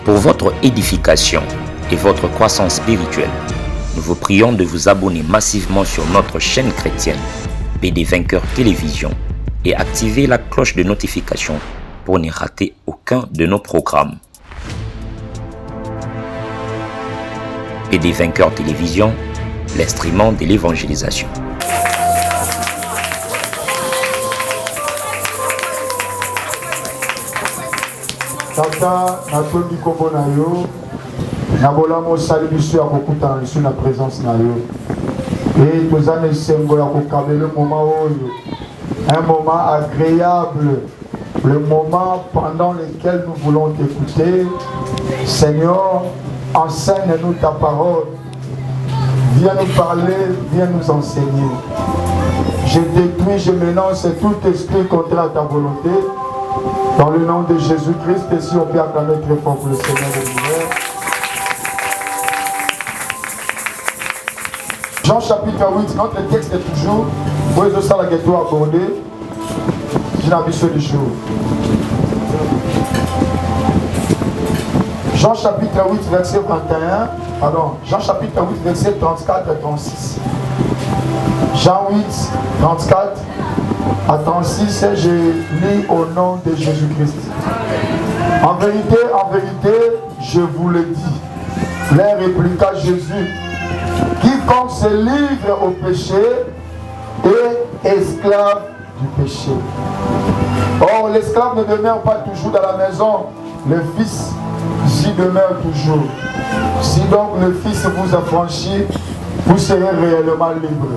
Pour votre édification et votre croissance spirituelle, nous vous prions de vous abonner massivement sur notre chaîne chrétienne PD Vainqueur Télévision et activer la cloche de notification pour ne rater aucun de nos programmes. PD Vainqueur Télévision, l'instrument de l'évangélisation. Tata, natondi kombo na yo, nabola mo sali biso ya kokuta na la présence na yo. Et tozane sengo ya kokabela le moment oyo, un moment agréable, le moment pendant lequel nous voulons t'écouter. Seigneur, enseigne-nous ta parole. Viens nous parler, viens nous enseigner. Je détruis, je mélange tout esprit contraire à ta volonté. Dans le nom de Jésus-Christ, et si on peut acclamer très fort pour le Seigneur de l'univers. Jean chapitre 8, notre texte est toujours, pour les autres la ghetto abordé, j'ai l'ambition du jour. Jean chapitre 8, verset 21, pardon, Jean chapitre 8, verset 34 et 36. Jean 8, 34 à 36, je lis au nom de Jésus-Christ. En vérité, je vous le dis. Leur répliqua Jésus, quiconque se livre au péché est esclave du péché. Or, l'esclave ne demeure pas toujours dans la maison, le Fils y demeure toujours. Si donc le Fils vous affranchit, vous serez réellement libre.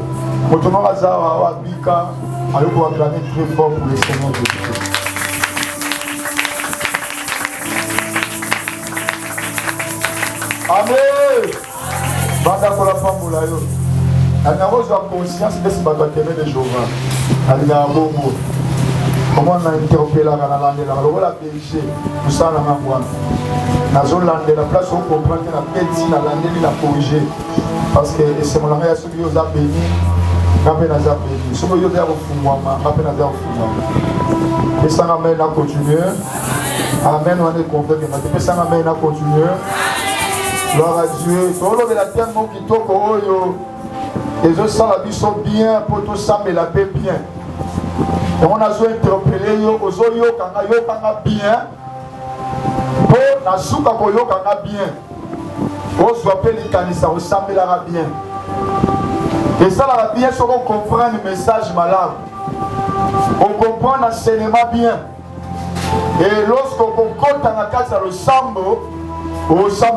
Maintenant, Lazare a Bika. Alors vous acclamez très fort pour le Seigneur Jésus-Christ. Amen. Banda kola pamula yo. Ana rose a conscience de ce bateau témé de Jéhovah. Alina bongo. Comment on a interpellé la langue la rôle la péché. Tout ça na ngwana. Na zone lande la place on comprend que la petit na lande la corriger parce que c'est mon langage celui aux a béni. Rappelez Nazar béni. Si vous avez un fumama, rappelez Nazar fumama. Et ça m'amène à continuer. Amen. On est convaincu. Mais ça m'amène à continuer. Gloire à Dieu. Tout le monde de la terre, mon qui toque au yo. Les autres salabis sont bien pour tout ça, mais la paix bien. Et on a besoin d'interpeller yo. Aux yo kanga bien. Pour na souka ko yo kanga bien. On se rappelle les canisa ressemble la bien. Et ça, la bien, c'est qu'on comprend le message malade. On comprend l'enseignement bien. Et lorsqu'on compte dans la case, ça ressemble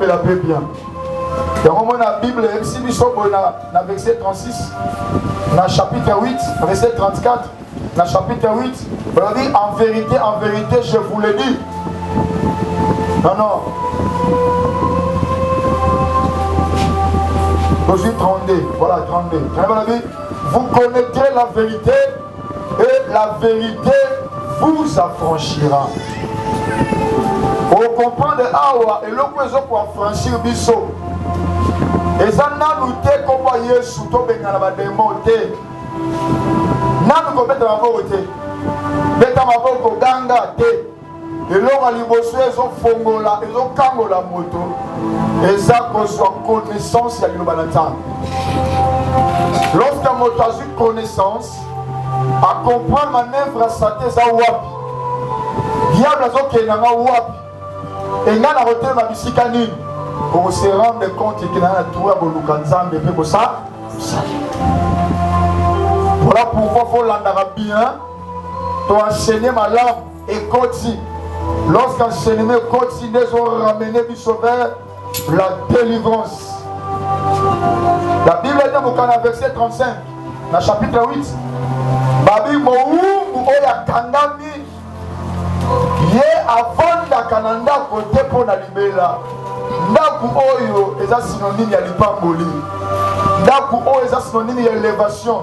la paix bien. Et on voit la Bible, si nous sommes dans le verset 36, dans le chapitre 8, verset 34, dans le chapitre 8, on dit en vérité, je vous le dis. Non. Aujourd'hui 32, voilà 32. Vous connaîtrez la vérité et la vérité vous affranchira. On comprend de Awa et le poison pour affranchir Bisso. Et ça n'a nous été comme Yesu, tout le monde a démonté. N'a nous commettre la vérité. Beta maboko ganga te. Et l'on a libossé, ils ont fongola, ils ont kangola moto. Et ça soit connaissance, il y a une banata. Lorsqu'un moto a eu connaissance, à comprendre ma œuvre à sa thèse à Wapi. Diable a dit qu'il y a un Wapi. Et là, la retenue ma bisikani. Pour se rendre compte qu'il y a un tour à Bolukanzam, mais pour ça. Voilà pourquoi il faut l'entendre bien. Tu enseigner ma langue et continue. Lorsqu'enseignement continue, ils ont ramené du sauveur la délivrance. La Bible est dans le verset 35, dans le chapitre 8. Babi Moumou Oya Kandami, Yé avant la Kananda côté pour la libéla. Ndaku Oyo est un synonyme de l'ipamboli. Ndaku Oyo est un synonyme de l'élévation.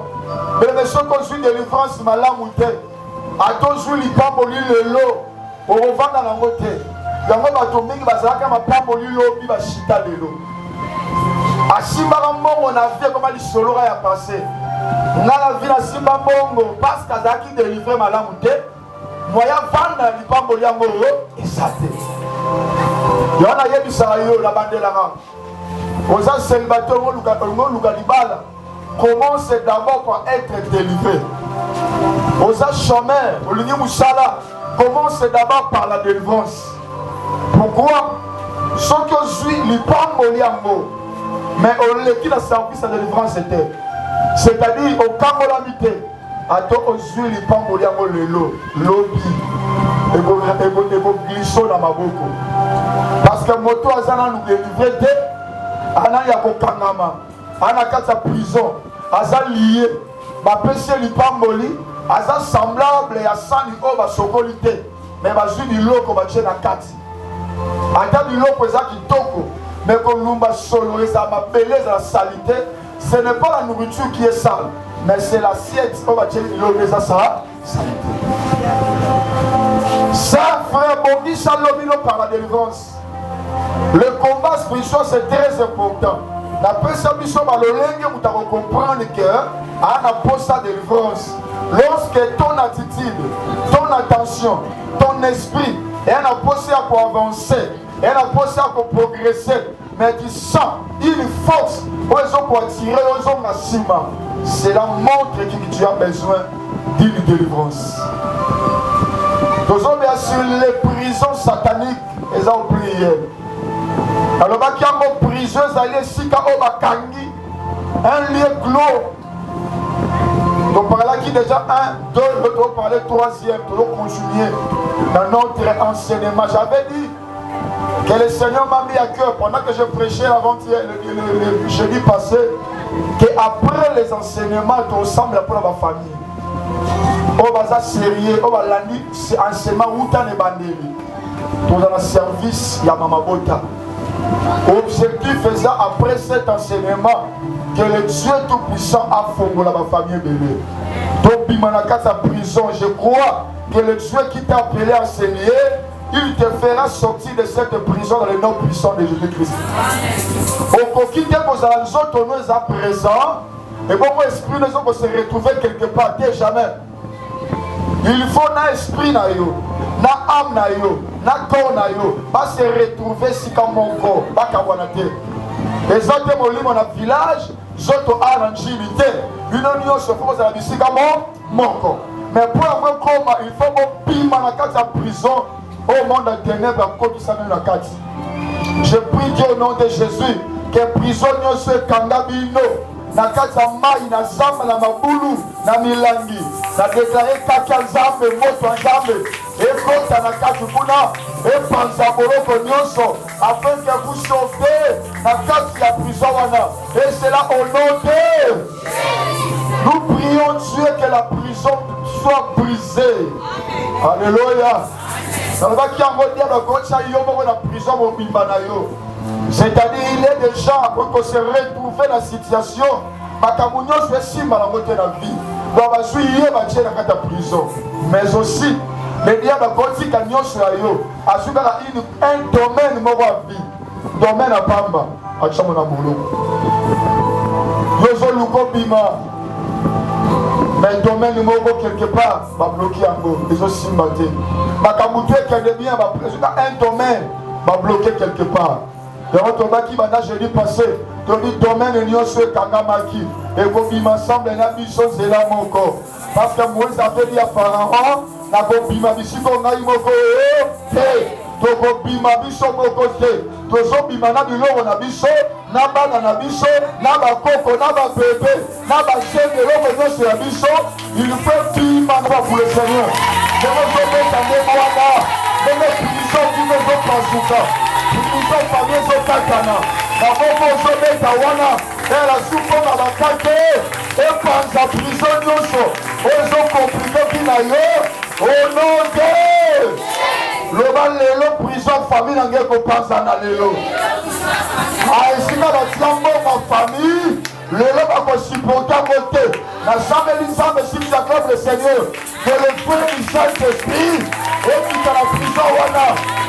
Mais les gens qui ont eu délivrance, malamouté, a toujours l'ipamboli le lot. On revend dans la moté. Yango batomingi bazalaka mapamboli lobi bashita lelo. Asimbaka mbongo na vie comme lisolo ya passé. Nga la vie na simba mbongo parce qu'azaki délivrer malamu te. Moya vanda lipamboli yango ezate. Yana yebisa yo la bandelanga. Oza célibataire luka libala. Commence d'abord par être délivré. Oza chômeur, olingi musala. Commence d'abord par la délivrance. Pourquoi? Ce que je suis, il pas moliambo. Mais on le qui a servi sa délivrance était. C'est-à-dire au Camolamité. Attends, on suit il pas moliambo le lobby. Et vous glissez dans ma boucle. Parce que moto azana nous délivrer de. Ana yako kangama. Ana kata prison. Aza lié. Ma péché il pas moli. Aza semblable à sani oba sokolité. Mais ma jui du loko ba tche na kati. Ata du loko eza kitoko. Mais comme l'umba solo eza ma beleza la salité, ce n'est pas la nourriture qui est sale, mais c'est l'assiette oba tche du loko eza sa salité. Ça frère Bondi Salomino par la délivrance. Le combat spirituel c'est très important. La personne qui sont dans le langue, vous devez comprendre que à la poste de délivrance. Lorsque ton attitude, ton attention, ton esprit est à poste à pour avancer, est à poste à pour progresser, mais tu sens une force pour attirer aux hommes à ciment, cela montre que tu as besoin d'une délivrance. Nous sommes bien sur les prisons sataniques, ils ont oublié. Alors, il y a une prison, un lieu clos. Donc par là qui déjà 1, 2, je dois parler 3e, je dois continuer dans notre enseignement. J'avais dit que le Seigneur m'a mis à cœur pendant que je prêchais avant-hier, le jeudi passé, qu'après les enseignements, tu ressembles pour ma famille. On va sérieux, on va l'année, c'est enseignement où tu es bandé. Tu es dans le service, il y a Mama Bota. Objectif faisant après cet enseignement que le Dieu Tout-Puissant a formé ma famille bébé. Donc, Bimanaka, prison, je crois que le Dieu qui t'a appelé à enseigner, il te fera sortir de cette prison dans le nom puissant de Jésus-Christ. Au quitter vos autres nous à présent, et bon, mon esprit nous a se retrouver quelque part, jamais. Il faut un esprit na yo, na âme na yo, na corps na yo, pas se retrouver si comme mon corps, pas kawanate. Les autres molimos dans le village, les autres à l'angilité, une union se pose à la musique comme mon corps. Mais pour avoir comment, il faut qu'on pime dans la prison au monde de ténèbres à cause de ça dans la carte. Je prie Dieu au nom de Jésus que prisonniers se kangabino. Na kati ya mai na zamba na mabulu na milangi na déclaré kaka nzambe moto nzambe ekota na kati kuna epanza boloko nyonso afin que vous sauvez na kati ya prison wana et cela au nom de nous prions Dieu que la prison soit brisée. Alléluia. Salvaki yango dia bakocha yo moko na prison mobimba na yo. C'est-à-dire, il est déjà pour se retrouver dans la situation. Makamounios fait si mal en côté de la vie. Donc, je suis dans la prison. Mais aussi, les diables ont dit qu'ils sont un domaine de la vie. Domaine à Pamba. À Chamona Boulou. Nous avons bima. Mais le domaine de Mogo quelque part va bloquer en gros. Ils ont simbaté. Makamouté qui a bien un domaine va bloquer quelque part. Et on va qui va jeudi passé, tu dis domaine de l'Union sur Kangamaki. Et qu'on vit ensemble, et on a c'est là mon corps. Parce que moi, ça fait dire à Pharaon, na ko bima biso ko ngai moko te to ko bima biso moko te to zo bima na biloko na biso na bana na biso na bakoko na ba bébé na ba chene loko nyonso ya biso il faut bima pour le Seigneur. Je veux mettre en mémoire les puissants qui me sont pas prison famille zo katana na moko zo mettre wana et la soupe na bakate et panza prison nyonso ozo compliqué kina yo au nom de loba lelo prison famille nange ko panza na lelo aisika batiambo ma famille lelo bakosupporta mote na samedi nzambe sisi acclame le Seigneur que le feu du Saint-Esprit ekita na prison wana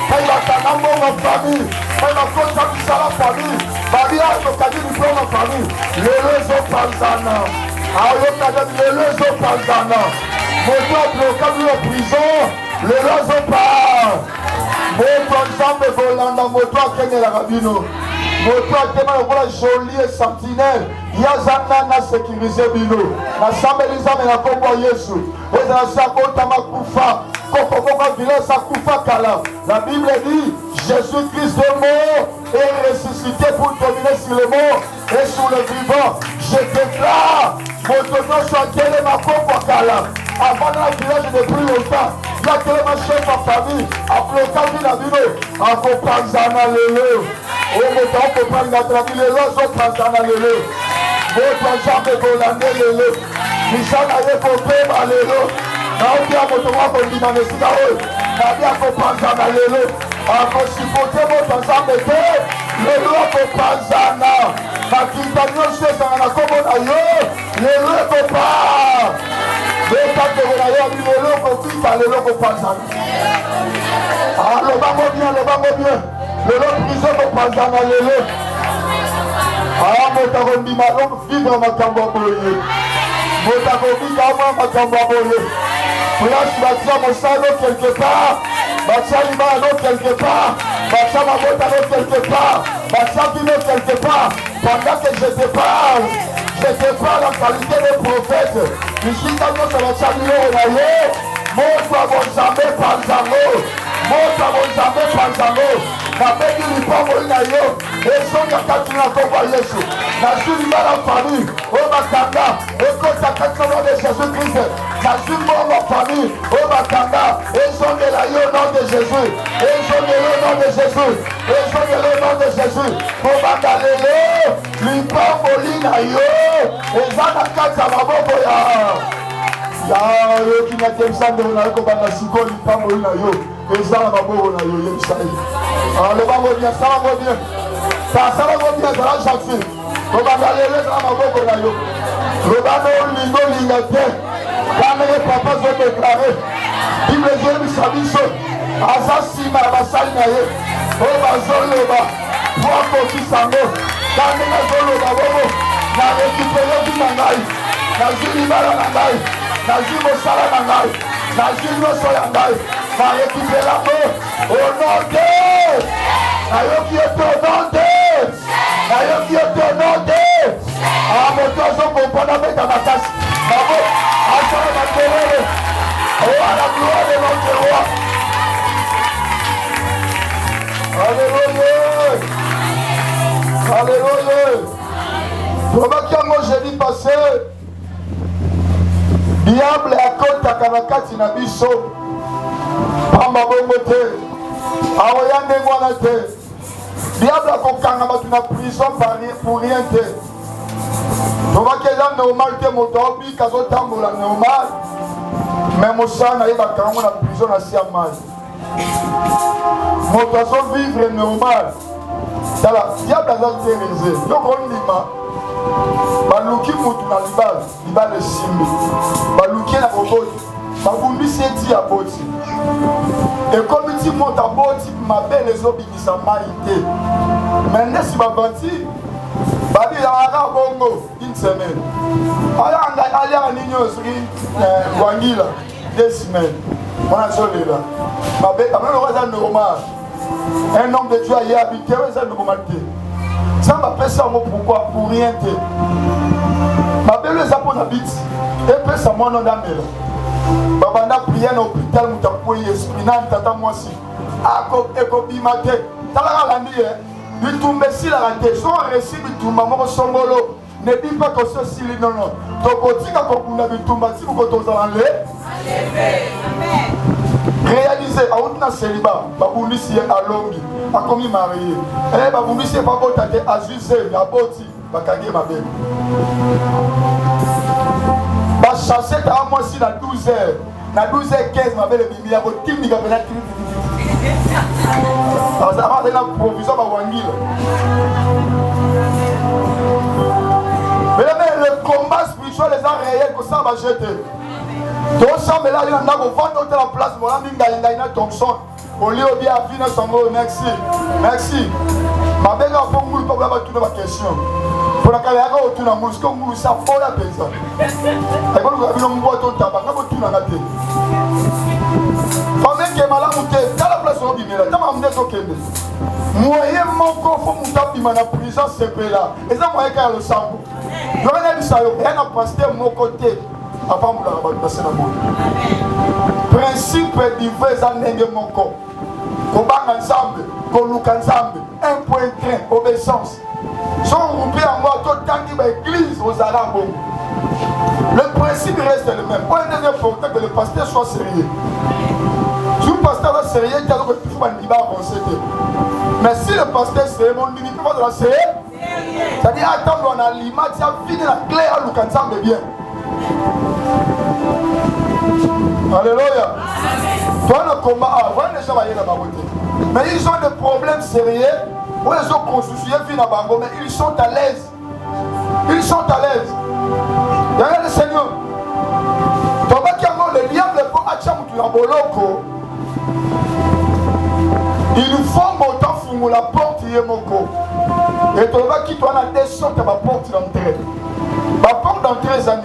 kai bakanambo ma famille kai bakota bisa la famille babia tokadi lipo ma famille lelo ezopanzana ayokaga lelo ezopanzana moto abloka bino prison lelo ezopar moto nzambe kolanda moto akengelaka bino moto atema lokola jolie sentinelle yazana na sécuriser bino nasambeli nzambe na kombo ya Yesu ezala sa kotama kufa kokokoka vilesa kufa kala. La Bible dit Jésus-Christ est mort et ressuscité pour dominer sur le mort et sur le vivant. Je déclare votre nom soit quel ma kombo kala. Avant dans le village de plus longtemps, il y a tellement de chef en famille, à bloquer la ville, à comprendre ça dans le lieu. Au moment où on comprend la ville, les autres sont dans le lieu. Votre jambe est volée le lieu. Michel a été porté par le lieu. Now we are going to walk on the man. Now we are going to pass on the lieu. À supporter votre ensemble de le lieu pour passer now. Ma quintanio c'est dans la commune ailleurs. Le lieu pour pas. Le temps de vous aller le lieu pour quitter le lieu pour passer. Ah le bango bien. Le lieu prison pour passer dans le lieu. Ah mon tarot bima donc vivre ma cambo boye. Mon tarot bima ma cambo boye. Place bâtir mon salon quelque part. Bâtir l'imano quelque part. Bâtir ma botte quelque part. Bâtir Vino quelque part. Pendant que je te parle en qualité de prophète. Ici, quand on se va saluer, montre à mon jamais panzango. Montre à mon jamais panzango. Na begi lipango ina yo. Esonga kati na komba Yesu. Na suri la famille. O makanga. Ekota kati na de Jésus-Christ. Na suri la famille. O makanga. Esonga la yo nom de Jésus. Esonga le nom de Jésus. Esonga le nom de Jésus. O makalele. Lipango ina yo. Ezana kati na maboko ya yo kina temsande na ko bana siko lipango ina yo. Ezana maboko na yo yebisai. Le bango bien, ça va bien. Ça va bien, ça va gentil. Le bango allez, ça va beaucoup na yo. Le bango lingate. Quand les papas ont déclaré, Bible Jésus sabiso. Asasi marabasali na ye. O bazolo ba. Pour koki sango. Quand les bazolo ba bobo. Na récupérer du mangai. Na jili bala mangai. Na jimo sala mangai. Na jimo soya mangai. Na récupérer la peau. Au nom de Ayoki etononde. Ayoki etononde. Ah, mon Dieu, je comprends avec ta matas. Bravo. Attends, ma terre. Oh, à la gloire de notre roi. Alléluia. Alléluia. Provoquez moi jeudi passé. Diable a compte à Kanakati Nabiso. Pamba Bongote. Aoyande Guanate. Diable a kokanga batu na prison pour rien te. Tova keza normal te motobi kazo tambola normal. Mais mosana yeba kango na prison na siamai. Moto azo vivre normal. Tala diable azo terrorisé. Yo kondima. Baluki mutu na libal simbi. Baluki na boboti. Babumbisi eti ya boti. Et comme il dit mon taboti, ma belle les obéissants maïté. Maintenant si ma banti, babi la bongo une semaine. Allez à l'ignosri, Wangila 2 semaines. On a sauvé là. Ma belle, c'est normal. Un homme de Dieu a y habité, c'est normalité. Ça m'appelle ça pourquoi? Pour rien. Ma belle les a pour habiter. Et puis ça mon nom d'amel. Babanda prière à l'hôpital, nous avons esprit, tata moi aussi. Eko bimate, talaka landi, il tombe si la raté, son récit, il tombe, maman songolo, ne dis pas que ceci, non, non. Ton côté, quand on a vu tomber, si vous êtes en réalisez, à un célibat, Baboundi si à Longi, à commis marié. Eh, Baboundi si pas beau, t'as été azusé, à Boti, Bakagé ma belle. Va chasser ta moi si dans 12h. Dans 12h15, ma belle bibi, à votre team, il va venir. Alors, ça va être une provision à Wangil. Mais le combat spirituel, les arts réels, que ça va jeter. Donc, ça, mais là, il y en a qui vont la place. Mon ami, il y a Thompson. Au lieu de bien affiner son mot, merci. Merci. Ma belle, on peut nous parler de toute ma question. Pour la carrière, on tourne en mousse, comme nous, ça faut la personne. Et quand nous avons un tabac, nous avons tout dans la tête. Famille qui est malade, dans la place, on dit. là. Tant que vous êtes moyen moko faut mutapi mana prison c'est là. Et ça moyen car le sang. Il y a des ça yo, il y a un pasteur mon côté. Avant vous la passer dans monde. Principe divers en nenge moko. Ko bang ensemble, ko look ensemble. Un point train, obéissance. Sont groupés en moi tout temps qui va église aux arabes. Le principe reste le même. Pour il est important que le pasteur soit sérieux. Si le pasteur est sérieux, il y a d'autres qui font un débat avancé. Mais si le pasteur est sérieux, mon limite pas de la sérieux. C'est-à-dire, attends, on a l'image, il y a fini la clé à nous quand ça me bien. Alléluia. Toi, le combat, voilà les gens va y aller dans ma beauté. Mais ils ont des problèmes sérieux. Où ils ont constitué fin à Bango, mais ils sont à l'aise. Ils sont à l'aise. Derrière le Seigneur. Toba qui a le lien de Boloko. Il nous faut monter pour la porte Yemoko. Et Toba qui doit la descente à ma porte d'entrée. Ma porte d'entrée, Zani.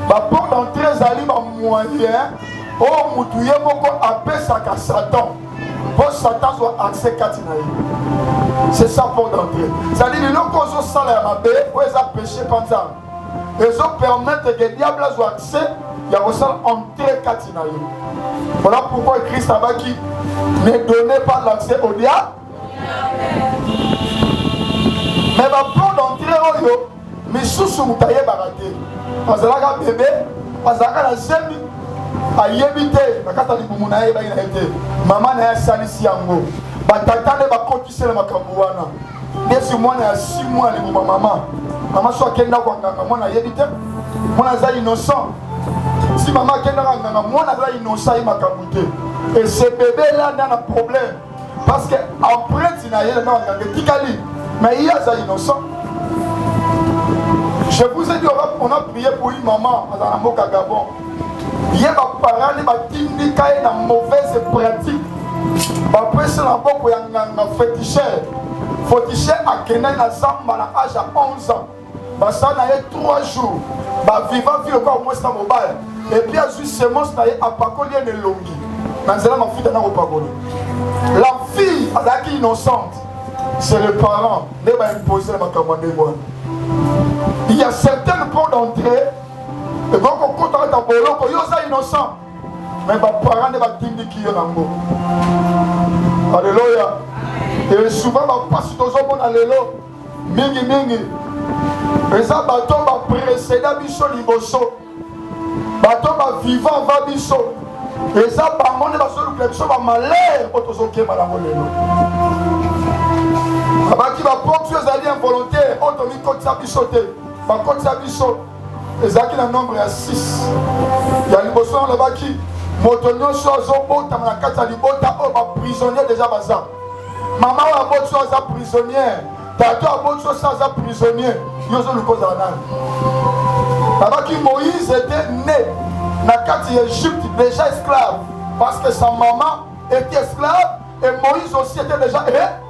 Ma porte d'entrée, Zali, ma moyen. Oh, Moutou Yemoko appelle ça qu'à Satan. Pour Satan soit accès Katinaï. C'est ça pour d'entrée. C'est-à-dire que nous causons ça à ma baie, où ils ont péché comme ça. Ils ont permis que le diable soit accès, il y a aussi entrée Katinaï. Voilà pourquoi Christ a dit ne donnez pas l'accès au diable. Mais ma porte d'entrée, mais sous Moutaye Baraté. Parce que là, bébé, parce que là, zemi. Ayebite bakata libumuna ye bayina ete mama na ya salisi yango batata ne bakotisela makambo wana desi mwana ya 6 mois libuma mama so akenda kwa nganga mwana yebite mwana za innocent si mama akenda kwa nganga mwana za innocent ye makambo te et ce bébé là n'a un problème parce que après na yele na nganga tikali mais il y a za innocent. Je vous ai dit on a prié pour une maman dans la Moka Gabon. Il y a des parents qui ont une mauvaise pratique. Après, c'est la boque un féticheur. Féticheur a gagné à l'âge à 11 ans. Ça n'a eu 3 jours. Vivant, vivant au moins ça mobile. Et puis, juste ce monstre a pas collé de longi. La fille, elle est innocente. C'est le parent. Elle va imposer la commande. Il y a certaines portes d'entrée. Et donc, on compte avec ta boloko, ils sont innocents. Mais les parents ne vont pas qui alléluia. Et souvent, on passe dans un monde alléluia. Mingi. Et ça, bateau va précéder Bisso Liboso. Bateau va vivant, va Bisso. Et ça, bangon va se le Bisso va malheur. Otozoke malamolélo. Abaki va porter les alliés involontaires. Otomi kote sa Bissote. Va kote sa Bisso. Et ça qui est un nombre à 6. Il y a les bossons là-bas qui motonio chose au bout, t'as la carte à l'ibota, oh, ma prisonnier déjà baza. Maman a beau chose à prisonnière. Tato a beau chose à prisonnier. Yozo le cause à là-bas qui Moïse était né dans la carte d'Égypte déjà esclave. Parce que sa maman était esclave et Moïse aussi était déjà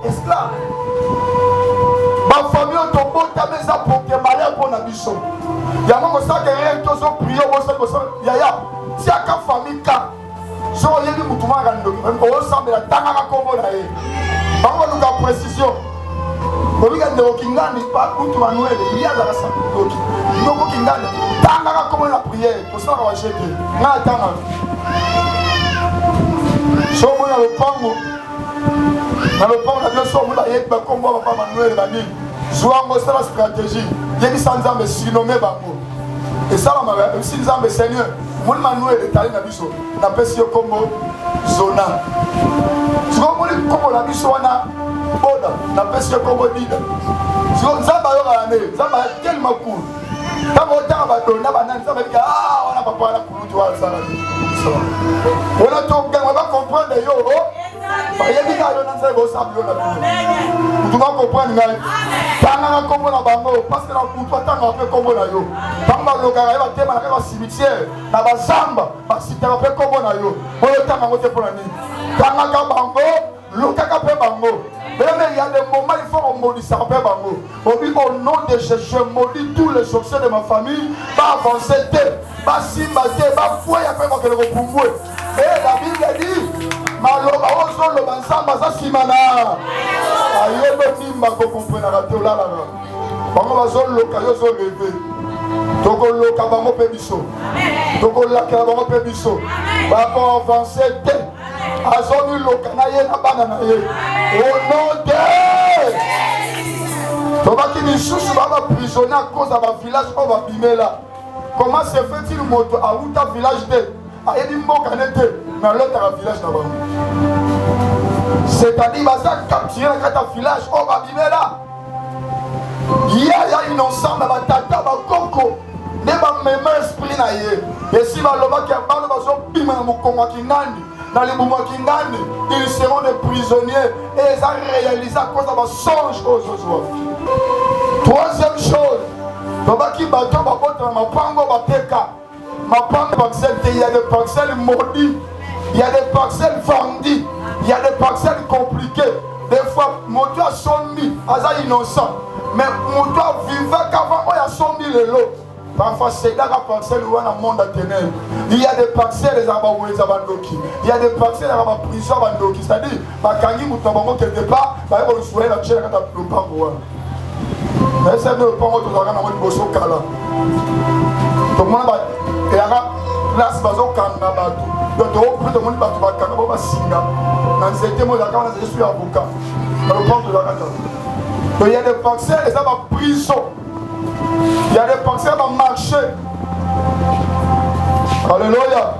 esclave. Ma famille au tombeau, ta maison pour que malheur pour la mission. Il y a un moment que rien qui ont prié au sein de Yaya. Si il y a une famille, si on y a des moutons, on semble la tanga comme on a eu. On va nous précision. On va nous Kingani, pas où Manuel, il y a la salle. Nous Kingani, tanga comme on a prié. Pour ça, on va jeter. Non, tanga. Si on a le pango, dans le pango, on a bien sûr, on a eu comme on va Manuel, Jouant la stratégie, il y a des sans âmes surnommés Bango. Et ça, si nous avons Seigneur, mon Manuel est allé dans le biseau, on appelle ça comme Zona. Si on dit comme la biseau, on appelle ça comme Dida. Si on a tellement cool. Quand on a pas parlé pour on va comprendre tu vas comprendre parce que il y a des moments, il faut qu'on maudisse un peu. Au nom de Jésus, je maudis tous les succès de ma famille. Pas avancer, pas simbater, pas fouiller après que le repouvoir. Et la Bible dit, Maloba ozo oloba nzambe aza nsima na ayeba nimba kokomprenaka te olalaka bango bazoloka yo ozoleve tokoloka bango mpe biso tokolakela bango mpe biso bakoavanse te azoniloka na ye na bana na ye au nom de tobaki misusu babaprisonnier à cause ya bavillage oyo babimela. Comment se fait-il moto auta village te ayebi mboka ne te mais alotaka village na bango, c'est-à-dire baza capturé na kati ya village oyo babimela. Ya innocent na batata bakoko nde bamema esprit na ye esi balobaki bano bazobima na mokongo ya kingandi na libumu ya kingandi, ils seront des prisonniers et eza réalisé à cause ya basonge oyo ozozwa. Troisième chose, tobaki bato babotana mapango bateka mapango parcelles, il y a des parcelles maudites, il y a des parcelles vendues, il y a des parcelles compliquées. Des fois moto a sombi aza innocent mais moto a vivant qu'avant il y a sombi le lot. Parfois c'est dans la parcelle où on a monde à ténèbres. Il y a des parcelles les abaweza bandoki, il y a des parcelles à la prison bandoki, c'est-à-dire bakangi mutambango quelque part ba ko souhaiter la chela kata lupango. Mais c'est le pango to zaka na mo boso kala. To mona ba yaka place bazo kanga bato. Donc to plus de monde bato ba kanga ba singa. Dans cette mo zaka na je suis avocat. Dans le pango to zaka. Donc il y a des parcelles les aba prison. Il y a des parcelles à marché. Alléluia.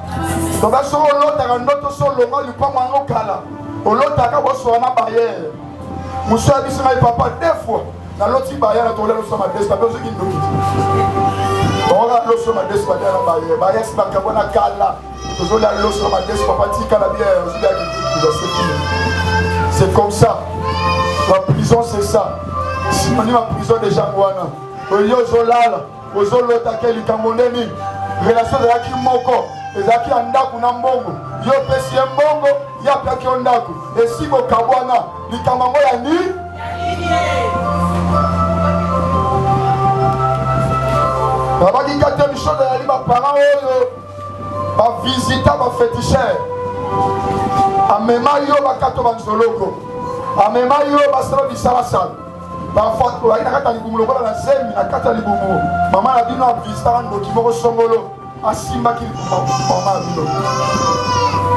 Donc là sur l'autre à notre sur le mal du pango en kala. Au l'autre à bo so na barrière. Monsieur a dit ça papa deux fois. Na loti baya na tole lo sama des pas besoin de nous. On a lo sama des pas na baya. Baya si ba kabona kala. Toujours la lo sama des papa ti kala bien, c'est comme ça. La prison c'est ça. Si on est en prison déjà wana. Oyo zolala, ozolota keli kamoneni. Relation de la ki moko, ezaki andaku na mbongo. Yo pesi mbongo, ya plaki ondaku. Et si bo kabwana, likamango ya ni babaki kate miso de yali baparent oyo bavisita baféticheur amema yo bakato banzoloko amema yo basala bisalasala bafa oyi na kati ya libumu lokola na zemi na kati ya libumu mama na bino avisitaka ndoki moko songolo asimbaki mama na bino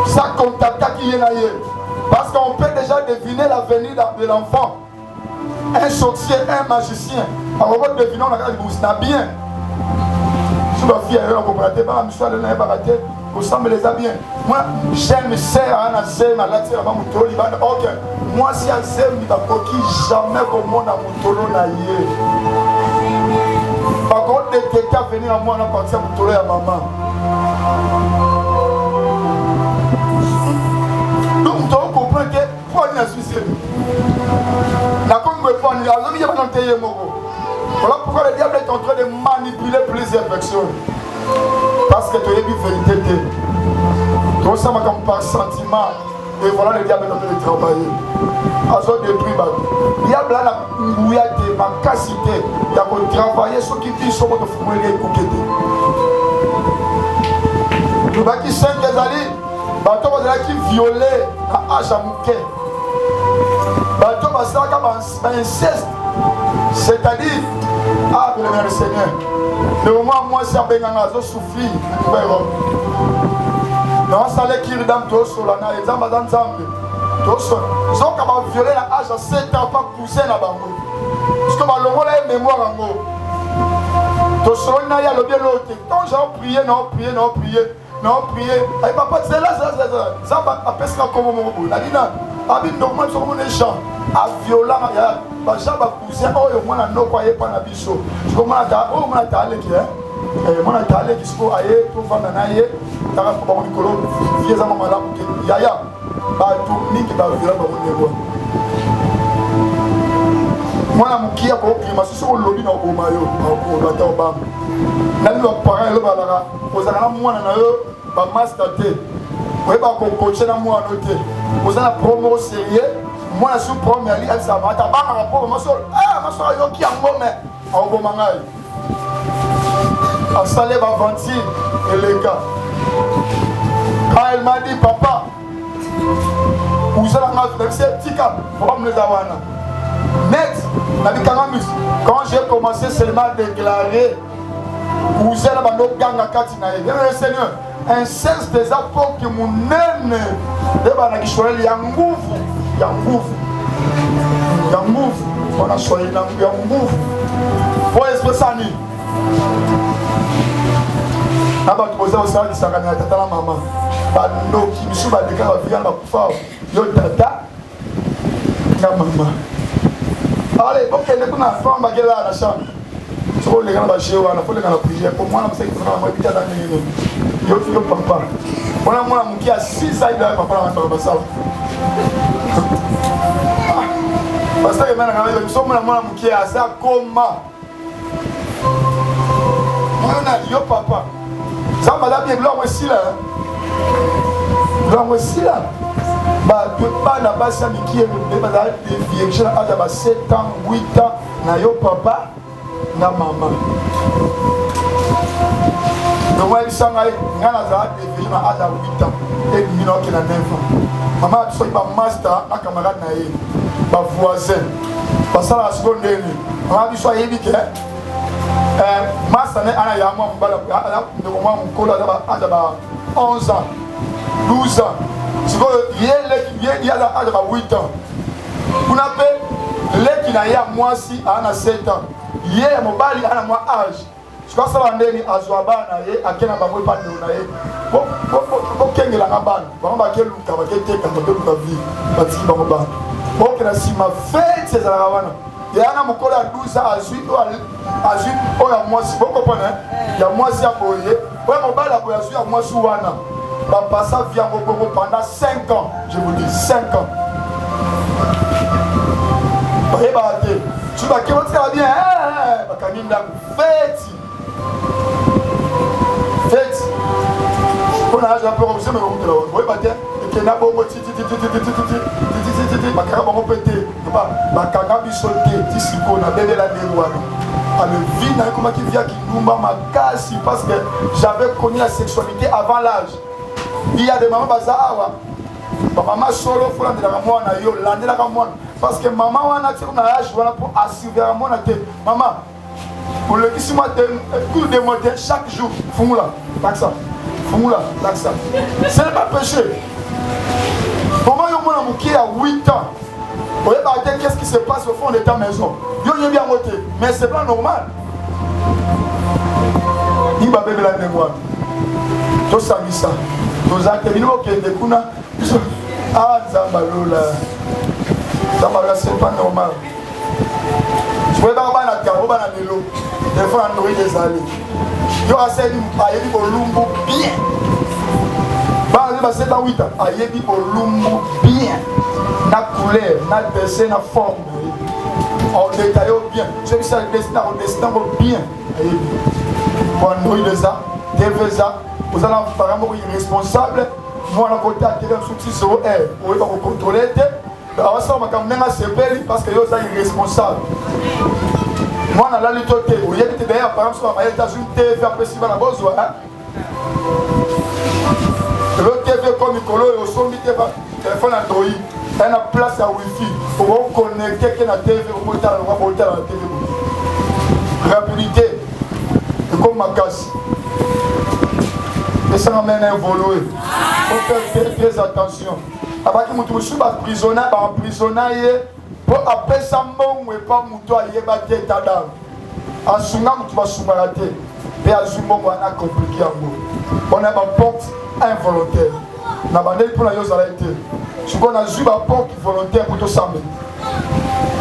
ça contactaki ye na ye parce qu'on peut déjà deviner l'avenir de l'enfant. Un sorcier, un magicien, on va deviner on a na bien. Si ma fille elle a compris pas, monsieur elle n'a pas raté, vous semble les a bien. Moi j'aime serre à serre à la terre avant mutoli bande. OK. Moi si elle serre ni pas coquille jamais au monde à mutolo na yé. Par contre dès quelqu'un venir à moi na partir mutolo à maman. Donc tu comprends que pour une suicide. Voilà pourquoi le diable est en train de manipuler plusieurs personnes. Parce que tu as vu vérité. Donc ça m'a comme par sentiment. Et voilà le diable est en train de travailler. Azo détruit le diable a la mouillade, ma cassité. Il a travaillé sur qui dit sur votre fumée et coquette. Le baki 5 années, bateau va qui violé à Ajamuke. Bateau va inceste. C'est-à-dire, ah, le Seigneur, le moment moi, c'est un peu de souffrir. Non, ça les qui redame tout sur la naïe, ça m'a dans Zambie. Tout ça, ils ont capable de violer l'âge à 7 ans, pas pousser la banque. Parce que le monde a une mémoire en gros. Tout ça, il y a le bien l'autre. Quand j'ai prié, non, prié, non, prié, non, prié. Et papa, c'est là, ça va appeler ça comme au monde. La dina, abîme normal sur mon échange. A violent, il y a Baja Bakousia, oh, il y a un autre pas na biso. Je commence à oh, mon atale qui est. Mon atale qui se trouve ailleurs, tout va dans ailleurs. T'as un peu de colon, vieux à maman là, yaya. Bah, tout ni qui va violent dans mon niveau. Moi, la moukia pour climat, c'est sur le lobby dans le maillot, au latin au bam. Là, nous avons parlé, le balara. Vous avez un mois dans eux, bah, master T. Vous voyez, bah, qu'on coach dans moi à noter. Vous avez un promo sérieux. Moi, je suis premier, elle s'en va. Tu as un rapport, ma soeur. Ah, ma soeur, il y a qui en gomme. En gomme, en salé, ma ventile, et les gars. Quand elle m'a dit, papa, Net, quand j'ai commencé seulement à déclarer, le Seigneur, un sens des apôtres qui m'ont mené, il y a un mouvement, on a choisi un mouvement. Pour exprimer abakoza osala lisanga na tata na mama banoki misu baleka bavia bakufa yo tata na mama ale bokende kuna famba bakela na chambre soko leka na bashe wana fo leka na prière pour mwana mosaki kuna mwa bita na nini yo papa ona mwana mukia 6 ans de papa na basala parce que maintenant quand même so mwana mukia asa koma mwana yo papa ça m'a bien blanc aussi là. Blanc aussi là. Bah de pas la base qui est des vierges à 7 ans, 8 ans, na yo papa, na maman. Donc moi il s'en allait, ngana za des vierges à 8 ans et mino qui na 9 ans. Maman a soit ba master na camarade na yé, ba voisin. Parce que la seconde année, maman a soit yébi que Master ana ya mwa mbala de mwa mkola adaba 11 ans 12 ans siko yele ya adaba 8 ans kuna pe leki na ya mwasi ana 7 ans ye mobali ana mwa âge siko sala ndeni azwa bana ye akena ba mwe pande na ye bo kengela ngabana ba keluka ba keteka ba keluka vi ba tsi ba mobali bo kena sima fete za wana yana mukolo ya 12 ans azui oya mwasi boko pona ya mwasi ya boye oya mobala boye azui ya mwasi wana ba passa via ngobongo pendant 5 ans je vous dis 5 ans ba ate tu vas que votre bien ba kaninda fête on a déjà peu observé mais on te voit pas que na bongo titi bakaka bango pété bakanga biso te tisiko na bébé la néroana le vie na comment qui vient qui numba makasi parce que j'avais connu la sexualité avant l'âge. Il y a des mamans bazawa maman solo faut la mwana yo landela ka mwana parce que maman wana tiko na âge wana pour assurer mwana te maman pour le qui moi coup de modèle chaque jour fumula taxa fumula taxa c'est pas péché. Maman yo mwana muki à 8 ans. Qu'est-ce qui se passe au fond de ta maison? Yo y est bien voté, mais c'est pas normal. Il va bébé la mémoire. Tout ça, ça. Nous accueillons que des kuna. Ah, Zambalola. Zambalola, c'est pas normal. Je vais pas la carreau, la vélo. Des fois, on nourrit des allées. Yo a essayé de me au lumbo bien. Bah, on est 7 à 8 ans. Ayebi au lumbo bien. Na couleur, na dessin, na forme. On détaille bien. Je vais faire le destin, on dessin bien. Pour nourrir les arts, des arts. Vous allez apparemment irresponsable. Moi, on a côté à tirer un soutien sur elle. On va vous contrôler. Alors, ça, on va quand même s'épeler parce que vous êtes irresponsable. Moi, on a la lutte. Vous êtes d'ailleurs, par exemple, sur la États-Unis, TV, après, si vous avez besoin. Le TV comme Nicolo et au son du téléphone Android. Elle a place à Wi-Fi pour connecter la TV au moteur, on va la TV. Rapidité, comme ma casse. Et ça m'amène à évoluer. Il faut faire très attention. Après que je suis prisonnier, pour appeler ça mon et pas mon toit, il y a des têtes à l'âme. En souvent, tu vas sous-barater. Et à ce moment, on a compliqué un mot. On a ma porte involontaire. On a bandé pour la yose à la été. Ce qu'on a vu, ma porte volontaire pour tout ça.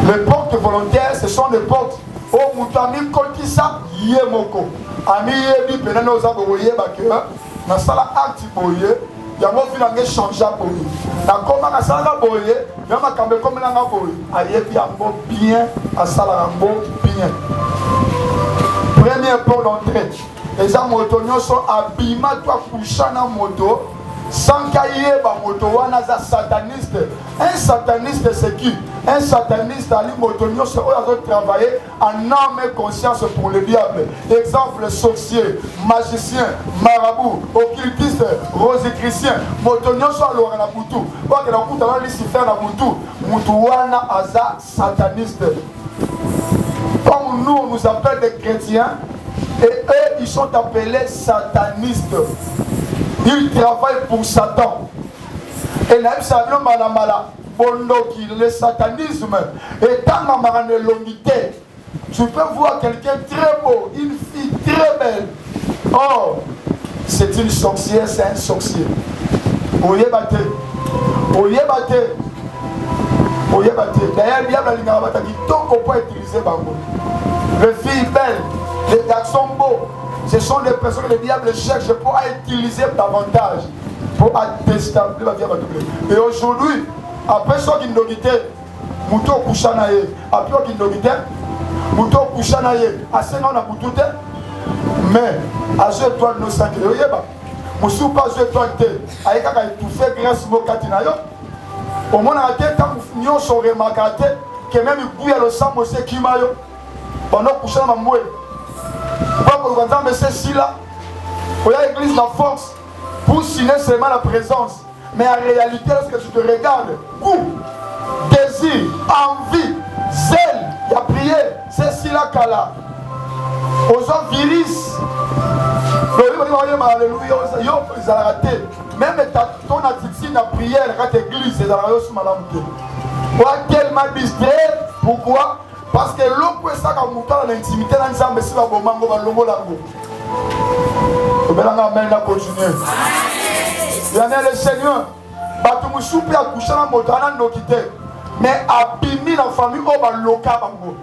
Les portes volontaires, ce sont des portes. Oh, moutami koti ça, yé moko. Ami yé bi pena nos aboye bakera. Na sala acte boye. Yango filange changer boye. Na koma na sala boye. Yama kambe comme na boye. Aye bi ambo bien, a sala ambo bien. Premier port d'entrée. Les amotonio sont abîmés, toi couchant en moto. Sans cahier, ba moto wana za sataniste. Un sataniste, c'est qui? Un sataniste a l'imotonio, c'est eux qui travailler en âme et conscience pour le diable. Exemple, sorcier, magicien, marabout, occultiste, rosicrucien, motonio soit l'or na boutou. Parce que la boutou a Lucifer na boutou. Moutouana aza sataniste. Comme nous, on nous appelle des chrétiens, et eux, ils sont appelés satanistes. Ils travaillent pour Satan. Et là, le satanisme étant en longuité, tu peux voir quelqu'un très beau, une fille très belle. Oh, c'est une sorcière, c'est un sorcier. Oye bate. D'ailleurs, le diable a dit donc on peut utiliser Bango. Les filles belles, les garçons beaux, ce sont des personnes que le diable cherche pour utiliser davantage, pour déstabiliser la vie. Et aujourd'hui, après ce qui nous dit, Mouto Kouchanaye, après ce qui nous dit, Mouto Kouchanaye, à ce moment-là, mais à ce toi de nos sacrés, Moussou pas ce toi de avec un tout fait grâce au Katinayo. Au moins, à la tête, quand nous sommes remarqués, que même il bouille le sang, c'est qui mayo. Pendant que Kouchana m'a moué. Mais c'est si là, il y a l'église la force pour signer seulement la présence. Mais en réalité, lorsque tu te regardes, goût, désir, envie, zèle, il y a prié, c'est si là qu'à là. Aux hommes viris, alléluia, ils ont raté. Même ton attitude à prière, quand l'église, c'est dans la rue, on a tellement distrait. Pourquoi? Parce que l'homme peut ça comme dans l'intimité dans les âmes, mais c'est pas bon, mango, balongo, lango. On va maintenant continuer. Il y en a le Seigneur. Batou soupe à coucher dans mon temps, mais abîmer la famille au baloka bango.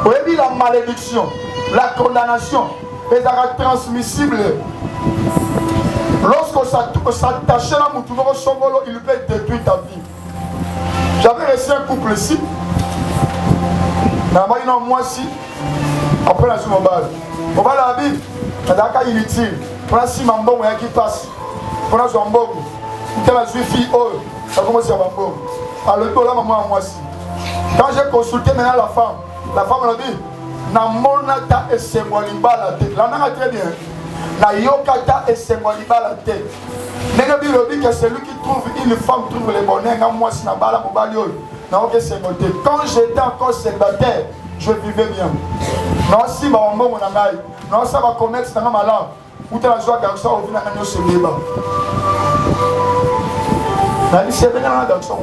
Vous voyez la malédiction, la condamnation, les arrêts transmissibles. Lorsqu'on s'attache à mon tour, il peut détruire ta vie. J'avais reçu un couple ici. Moi aussi, après la mobile. On va la Bible, on a inutile. On a si mambo qui passe. On a un bon. On a une fille, ça commence à mambo. Alors, là, maman, moi aussi. Quand j'ai consulté maintenant la femme m'a dit, Namonata et Sengwaliba la tête. Là, on a très bien. Na yokata et Sengwaliba la tête. Mais le dit que celui qui trouve une femme trouve le bonheur. Moi, si na bala mobile. Quand j'étais encore célibataire, je vivais bien. Non, si ma maman mon ami, non, ça va commerce dans ma langue. Où tu as la joie garçon, au final, on se débat. C'est bien un garçon,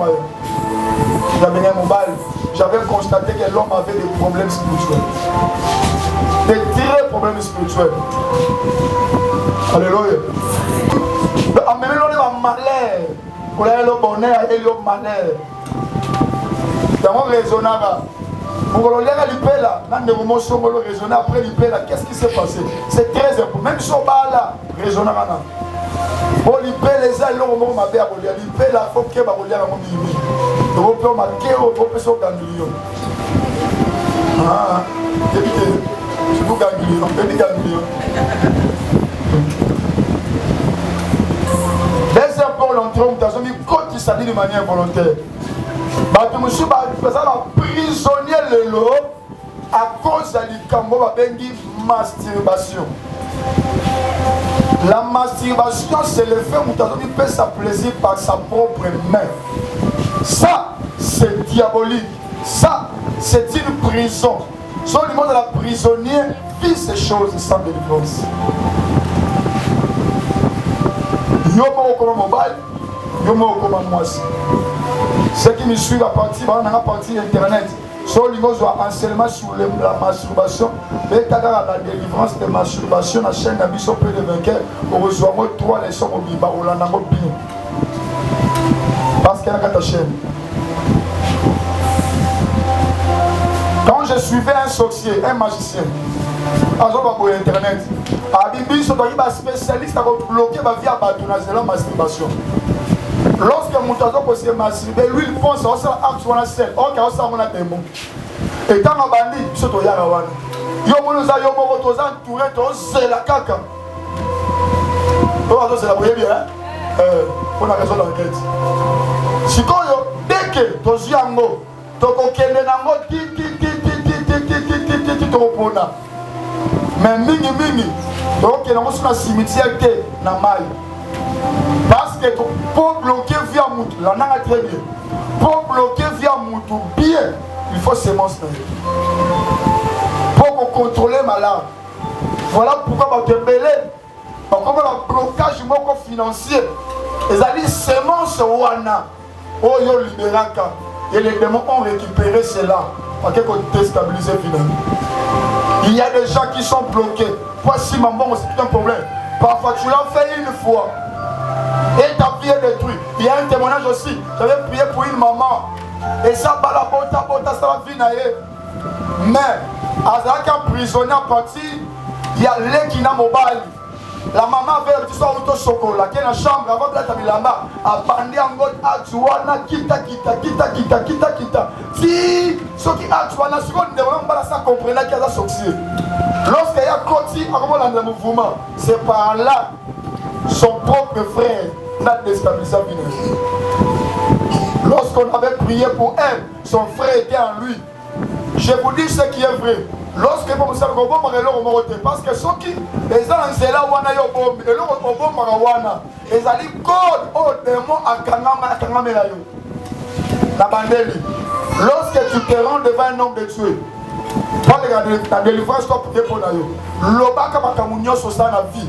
j'avais un mobile. J'avais constaté que l'homme avait des problèmes spirituels. Des vrais problèmes spirituels. Alléluia. Même l'homme a malheur. Pour aller au bonheur, il y a le malheur. Raisonnable. Pour le lire l'IPELA, après l'IPELA, qu'est-ce qui s'est passé? C'est très important. Même si on va là, raisonnable. Pour l'IPELA, les gens l'ont mabé à lire. L'IPELA, il faut que vous lire à mon mimi. Donc, on peut marquer au professeur ganglion. Ah, c'est vous ganglion. Laissez pour l'entrée, on t'a mis quand il s'habille de manière volontaire. Monsieur prisonnier le lot à cause de masturbation. La masturbation, c'est le fait où tu peut sa plaisir par sa propre main. Ça, c'est diabolique. Ça, c'est une prison. Sur le monde de la prisonnière vit ces choses sans délivrance. Yo comme mobile, yo comme moi. Ceux qui me suivent à partir internet, sur le niveau enseignement sur la masturbation, et la délivrance de masturbation, la chaîne d'ambition peu de vainqueur, on reçoit 3 leçons au Biba, on l'a bien. Parce qu'elle a ta chaîne. Quand je suivais un sorcier, un magicien, à internet, à Bibi, ils sont spécialistes à bloquer ma vie à la masturbation. Lorsque mon tazo peut se masturber, lui il pense à ça acte on a sel, OK on ça on a démon. Et tant ma bandi, ce to ya wana. Yo mono za yo moko to za entouré to c'est la caca. To c'est la boye bien. On a raison d'enquête. Sikoyo toziango tokokende nango ti tokopona mais mingi tokokende nango sur na cimetière te na mai parce que pour bloquer via mutu la nanga très bien pour bloquer via mutu bien il faut semence pour contrôler malade. Voilà pourquoi va te mêler comme un blocage financier. Les alliés semences wana oyo libéraka et les démons ont récupéré cela pour qu'on déstabilise finalement. Il y a des gens qui sont bloqués. Voici maman, c'est un problème. Parfois tu l'as fait une fois et ta vie est détruite. Il y a un témoignage aussi. J'avais prié pour une maman et ça bala bota ça va finir. Mais avec un prisonnier à partir, il y a l'Ekina Mobile. La maman avait le petit soir au chocolat qui est dans la chambre avant de la tabilamba. A bandé en mode Atuana, kita. Si ceux qui Atuana, ce qu'on ne devrait pas ça comprendre qu'il y a un sorcier. Lorsqu'il y a Koti, dans le mouvement, c'est par là son propre frère n'a déstabilisé sa vie. Lorsqu'on avait prié pour elle, son frère était en lui. Je vous dis ce qui est vrai. Lorsque vous savez que parce que ceux qui les anzela wana yo bombe et le bombe wana les ali code au démon akangama yo la bandeli. Lorsque tu te rends devant un homme de Dieu, pas regarder ta délivrance pour te pour yo lobaka bakamunyo so ça na vie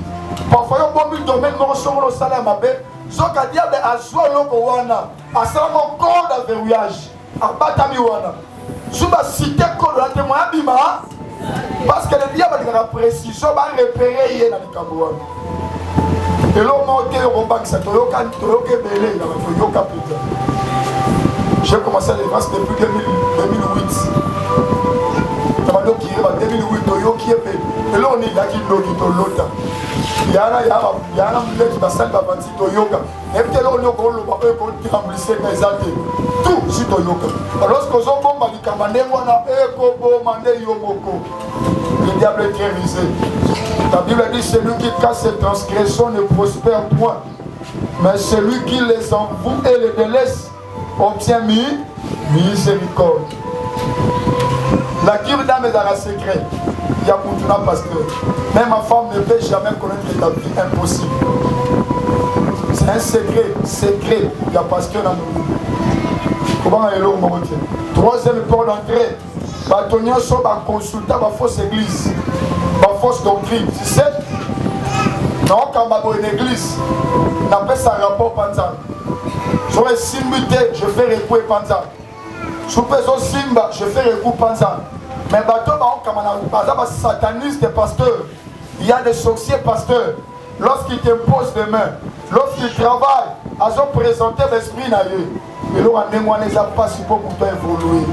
parfois yo bombe domaine mo so mo sala mabe zoka diable azwa loko wana asala mon code de verrouillage abatami wana suba cité code la témoin abima. Parce que le diable a la précision, va repérer hier dans le Cameroun. Et l'homme monté au Robac, ça Toyoka Belé, Toyoka Pita. J'ai commencé à l'évance depuis 2008. Tabado qui est en 2008, Toyoki est Belé. Et là on est là qui l'autre. Il y a un mec qui va s'en va Toyoka. Et puis là on est au Loba, on tremblissait les athées. Tout sur Toyoka. Lorsque nous avons dit qu'on a Yomoko, le diable est terrorisé. La Bible dit celui qui casse ses transgressions ne prospère point, mais celui qui les envoue et les délaisse obtient miséricorde. La cure d'âme est dans la secret. Il y a pour tout un pasteur. Même ma femme ne peut jamais connaître ta vie, impossible. C'est un secret. Il y a pasteur dans nos vies. Comment est-ce que troisième port d'entrée, Batonio so ba consulta ba fausse église, ba fausse doctrine. Tu sais, non quand ba une église, n'a pas sa rapport panza. J'aurais simbuté, je fais recours panza. Sous peso simba, je fais recours panza. Mais bateau ba comme on sataniste pasteur. Il y a des sorciers pasteurs. Lorsqu'ils t'imposent des mains, lorsqu'ils travaillent, ils ont présenté l'esprit naïe. Et là, on ne les a pas support pour toi évoluer.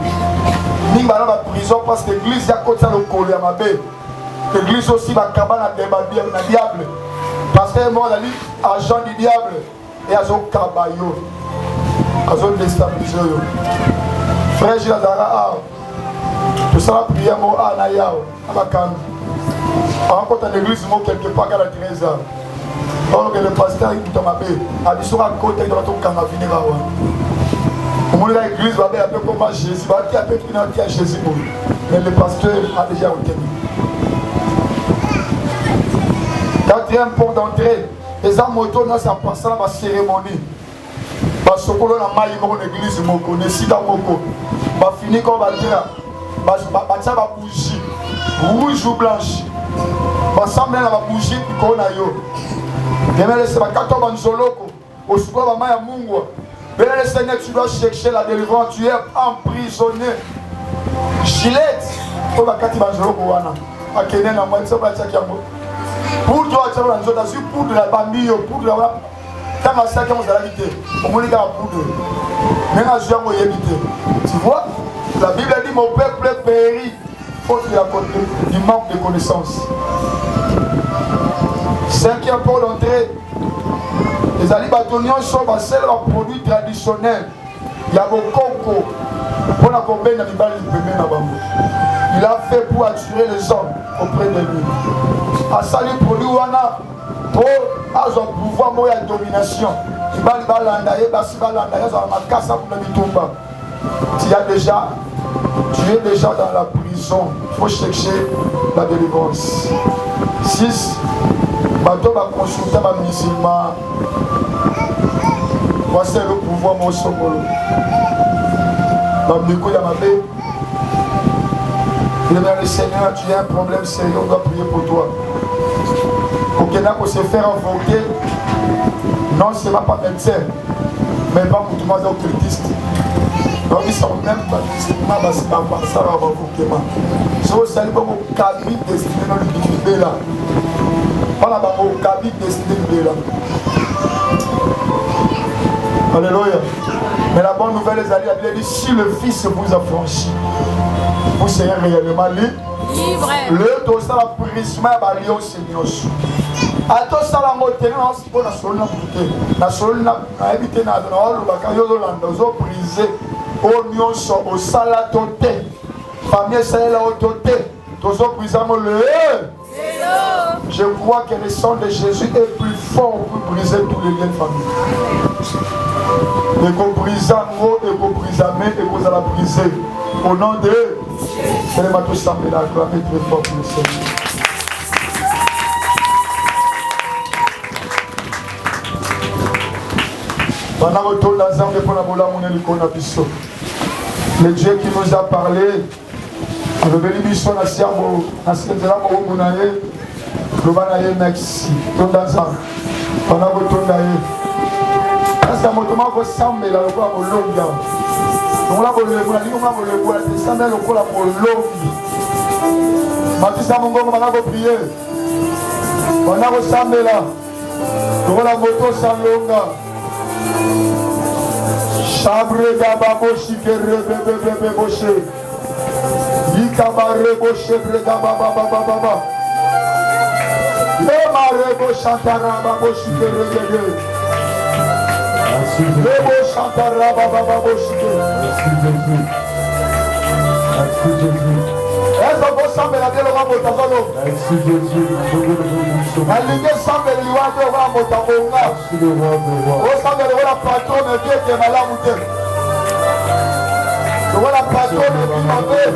Ni dans la prison parce que l'église a côté le collier à ma baie. L'église aussi va cabane à le diable. Parce que moi, je suis agent du diable. Et ils ont cabayo. Ils ont déstabilisé. Frère Gilles Azara, tout ça la prière, moi, à Nayao, à Makan. On rencontre une église quelque part à la 13 ans. Or que le pasteur est dans ma baie. A dit sur un côté de la tour quand on va venir à l'église va un peu comme Jésus, va un peu qui à Jésus. Mais le pasteur a déjà obtenu. Quatrième port d'entrée, les hommes motos dans sa passant la cérémonie. Parce que l'on a maillé dans l'église, on décide à Moko. Va finir comme va dire, va bougie, rouge ou blanche. Va sembler la bougie qu'on a eu. Demain, c'est la 14 Banzoloko. Au secours, va mailler à Mungwa. Mais le Seigneur, tu dois chercher la délivrance, tu es emprisonné. Gillette, pour la Kati Banzoloko, à Kenya, à moi, ça va être pour toi, tu vas dans une poudre, la bambille, poudre, là. Quand on sait qu'on va l'habiter, on va la poudre. Mais on va éviter. Tu vois, la Bible dit mon peuple périt, faute du manque de connaissances. Cinquième port d'entrée. Les alibatoniens sont passés leurs produits traditionnels. Il y a vos coco. Il a fait pour attirer les hommes auprès de lui. À ça, les produits pour avoir pouvoir de domination. Il va l'endayer, il va l'endayer, il va tu es déjà dans la prison. Il faut chercher la délivrance. 6. Bateau va consulter ma musulman. Voici le pouvoir mon sokolo. Dans le coup, il y a ma bête. Le Seigneur, tu as un problème sérieux, on doit prier pour toi. Aucun pour se faire invoquer, non seulement pas médecin, mais pas pour tout le monde occultiste. Donc ils sont même pas ça va invoquer. Si vous savez comment cabine destiné dans le Bibé là, on a un cabine destiné dans le Bibé là. Alléluia. Mais la bonne nouvelle, les alliés, il dit si le Fils vous a franchi, vous serez réellement libre. Le dos à la prisme à Lyon Seigneur. À tous ça la montée, on se pose la solde na solde na habité na le bakayo Landa zo brisé au nion so au salatoté famille ça la autoté tozo brisamo le. Je crois que le sang de Jésus est plus fort pour briser tous les liens de famille. Et qu'on brise mot, et qu'on brise main, et qu'on la briser. Au nom de c'est le matou semblé la gloire est très fort pour le Seigneur. Pendant que tout l'ensemble pour la bola mon élicon à Bissot. Le Dieu qui nous a parlé, le bénédiction à Siamo, à Sendela Mounaye, le Banaye merci. Tout l'ensemble. Pendant que tout l'ensemble. Parce que mon tour ressemble à la voix au long. On l'a volé, on l'a dit, on l'a volé, ça met le col à mon long. Matissa Mongo, on a prié. On a ressemblé là. On la moto sans longa. Chabre d'ababo, chikere, bébé, boché. Yikabare, boché, bregaba, baba. Le mare, bochantara, babo, chikere, bébé. Bebo chantara, baba, chikere. Merci Jésus. Est-ce que vous semblez la gueule au Motagolo? Merci Jésus. La ligne semble l'Iwan de Roi Motagonga. Vous semblez le roi patron de Dieu qui est malade ou Dieu. Le roi patron de Dieu.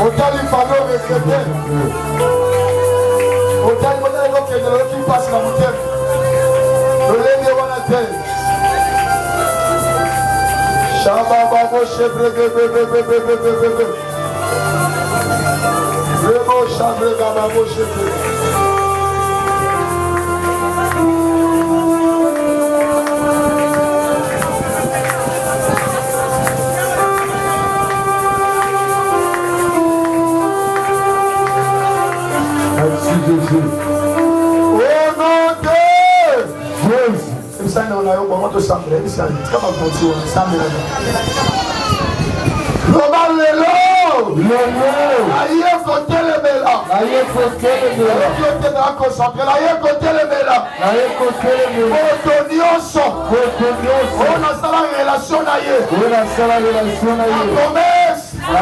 Autant il fallait recevoir. Autant il fallait que l'autre qui passe la montagne. Le lait de la terre. Shababa Moshe bébé. Rebo Shabre Gaba Moshe Merci Jésus. Au nom de Jésus. Ça nous a eu moment de sembler, ça comment continuer ensemble là. Global le aïe côté le bela. Aïe côté le bela. Côté de la concentré, aïe côté le bela. Aïe côté le bela. Otonioso. On a ça la relation aïe. On a ça la relation aïe. La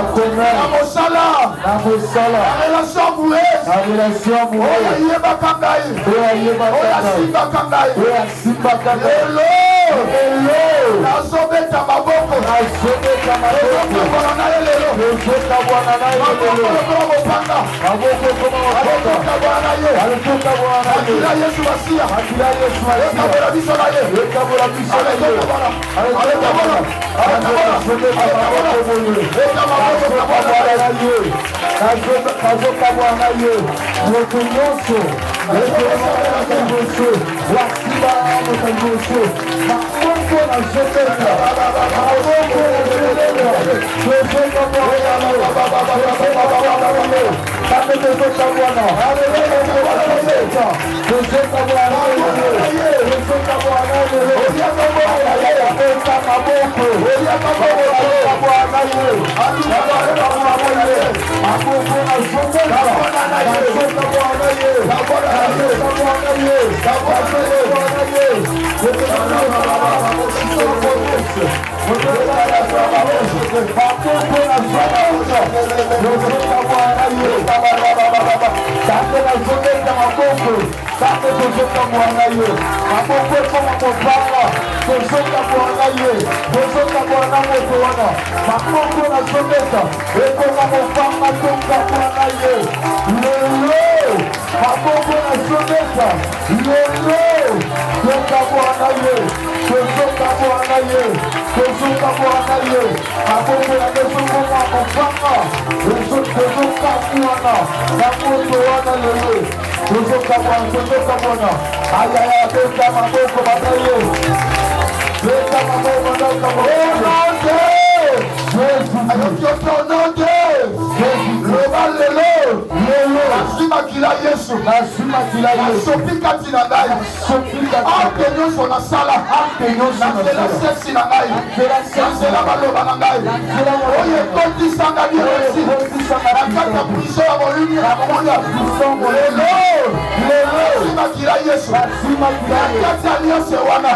Mosala. La relation bouée. La relation bouée. On a yeba kangai. On a simba kangai. On a simba kangai. Hello. La sobeta maboko. La sobeta maboko. Maboko bwana naye. Maboko panga. Maboko bwana naye. Alitoka bwana naye. Akila Yesu wasia. Akila Yesu wasia. Kabura biso naye. Kabura biso naye. Alitoka bwana. Alitoka sobeta maboko bwana. Kazoka bwana ye. Moto nyonso. Wasiba moto nyonso. Makongo na zopeka. Makongo na zopeka. Zopeka bwana ye. Kame zoka bwana. Zopeka bwana ye. Zopeka bwana ye. Oyaka bwana ye. Oyaka maboko. Oyaka bwana ye. Oyaka bwana ye. Akoko na zopeka. Zopeka bwana ye. Thank you. wana moto wana maboko na zomeka ekoma mofanga tonga mwana ye lelo maboko na zomeka lelo tonga mwana ye tozoka mwana ye tozoka mwana ye maboko ya mezokoma mofanga tozoka mwana na moto wana lelo tozoka mwana ayaya tonga maboko bana ye tonga maboko tonga maboko nasimaki la yesu nasopi kati na ngai arte nyonso nasala nazela seksi na ngai nazela maloba na ngai oyo ekotisanga lirosi na kati ya priso ya molimi ya moya lelo nasimaki la yesu kati ya alliance wana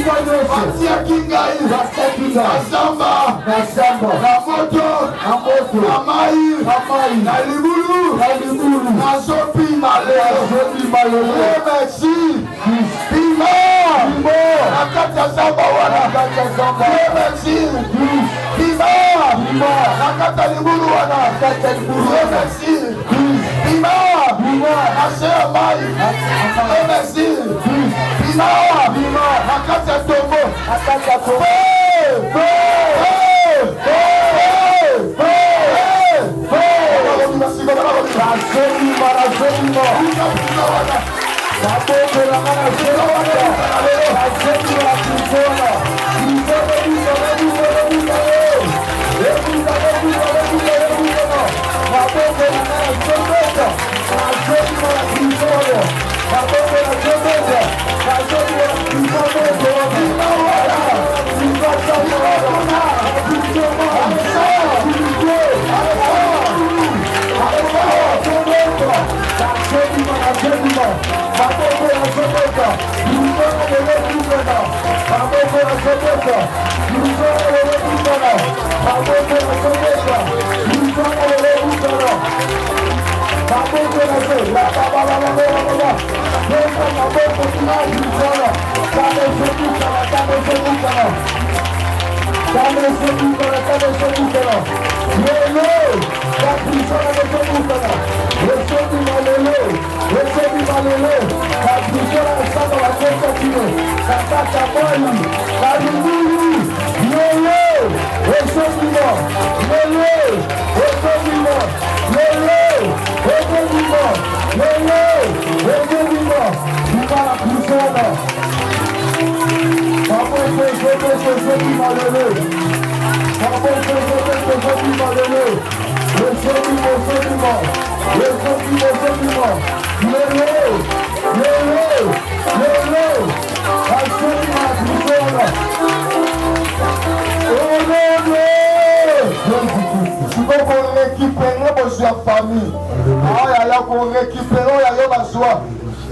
batiaki ngai na zamba na moto na mai na libulu nazopima lelo merci pima na kati ya zamba wana merci pima na kati ya libulu wana merci pima na se ya mai merci pima na kati ya tombo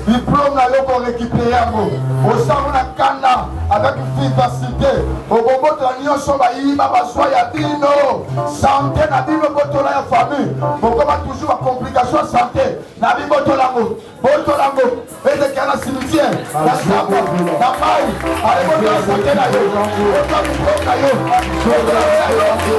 diplôme na yo pour récupérer yango osango na kanda avec vivacité okobotola nyonso bayiba bazwa ya bino santé na bino botola ya famille bokoma toujours ba complication ya santé na bibotolango botolango ezekea na cimetière na samba na mai alebotola santé na yo botola diplôme na yo botola yango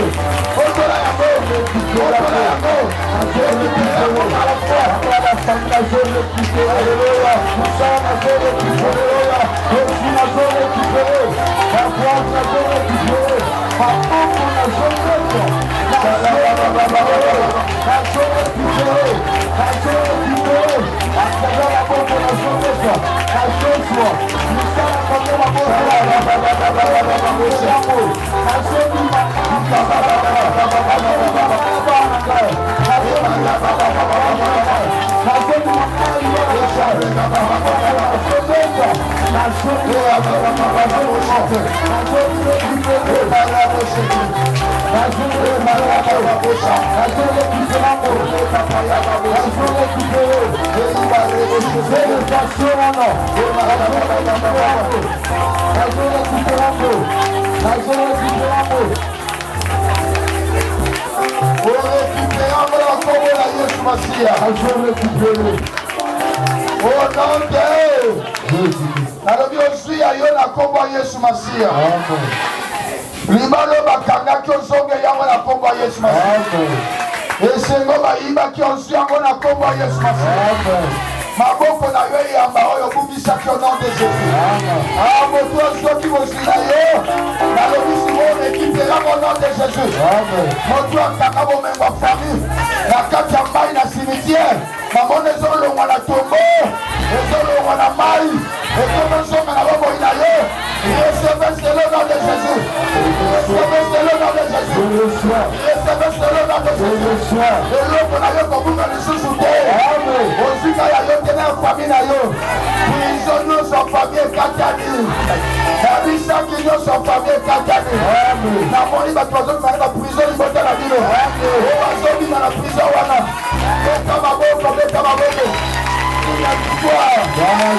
nalobi ozwi ya yo na kombo ya Yesu Masiya libalo bakangaki ozonge yango na kombo ya Yesu Masiya esengo bayibaki ozwi yango na kombo ya Yesu Masiya maboko na yo eyamba oyo obungisaki au nom de Jésus moto soki mozwi na yo nalobi simo récupéramo au nom de Jésus moto akanga bomengo ya famille na kati ya mai na cimetière namoni ezolongwa na tombo ezolongwa na mai ekomozonga na bomoi na yo recevez le nom de Jésus recevez le nom de Jésus recevez le nom de Jésus eloko na yo kobunga lisusu te ozika ya yo te na famille na yo prison nyonso famille ekatani nabisaki nyonso famille ekatani namoni bato bazobima na prison libota na bino o bazobima na prison wana beta maboko beta maboko la victoire Amen.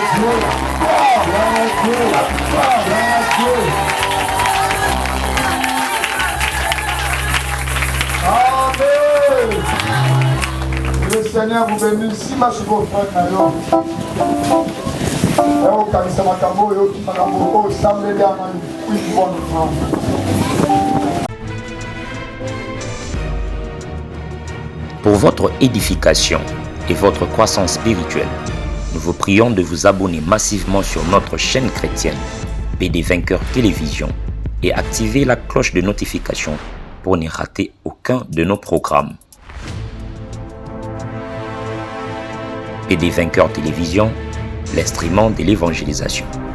Le Seigneur vous bénisse. Si ma chevaux frère Nayo. Pour votre édification et votre croissance spirituelle, nous vous prions de vous abonner massivement sur notre chaîne chrétienne PD Vainqueur Télévision et activer la cloche de notification pour ne rater aucun de nos programmes. PD Vainqueur Télévision, l'instrument de l'évangélisation.